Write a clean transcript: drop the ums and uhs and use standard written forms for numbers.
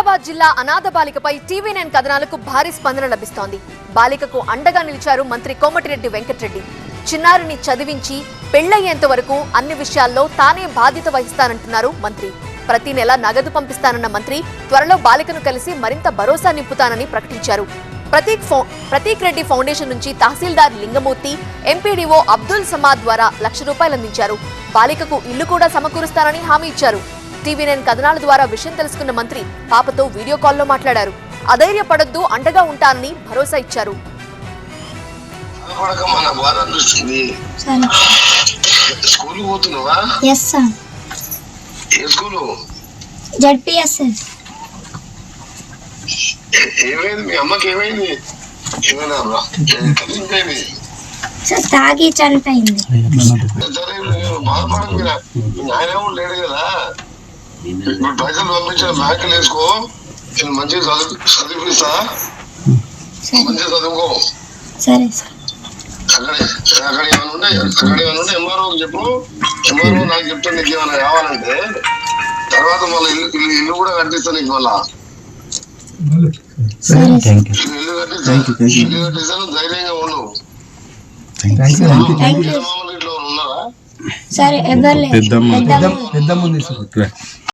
నిజామాబాద్ జిల్లా అనాథ బాలికపై టీవీ9 కథనాలకు భారీ స్పందన లభిస్తోంది. బాలికకు అండగా నిలిచారు మంత్రి కోమటిరెడ్డి వెంకటరెడ్డి. చిన్నారిని చదివించి పెళ్లయ్యేంత వరకు అన్ని విషయాల్లో తానే బాధ్యత వహిస్తానంటున్నారు మంత్రి. ప్రతి నెల నగదు పంపిస్తానన్న మంత్రి త్వరలో బాలికను కలిసి మరింత భరోసా నింపుతానని ప్రకటించారు. ప్రతీక్ రెడ్డి ఫౌండేషన్ నుంచి తహసీల్దార్ లింగమూర్తి, ఎంపీడీఓ అబ్దుల్ సమాద్ ద్వారా ₹1,00,000 అందించారు. బాలికకు ఇల్లు కూడా సమకూరుస్తానని హామీ ఇచ్చారు. టీవీ9 కథనాల ద్వారా విషయం తెలుసుకున్న మంత్రి పాపతో వీడియో కాల్లో మాట్లాడారు. అధైర్యపడొద్దు, అండగా ఉంటానని భరోసా ఇచ్చారు. తాగి చనిపోయింది. పైసలు పంపించిన బ్యాంకులు వేసుకో, మంచిగా చదివిస్తా, మంచిగా చదువుకో. అక్కడ ఏమైనా ఉంటే ఎంఆర్ఓకి చెప్పు. ఎంఆర్ఓ నాకు చెప్తే నీకు ఏమైనా కావాలంటే తర్వాత మళ్ళీ ఇల్లు కూడా కట్టిస్తా నీకు. మళ్ళా ఇల్లు కట్టిస్తాను, ధైర్యంగా ఉండు. ఇట్లా ఉన్నారా? సరే, ఎవరు లేదు.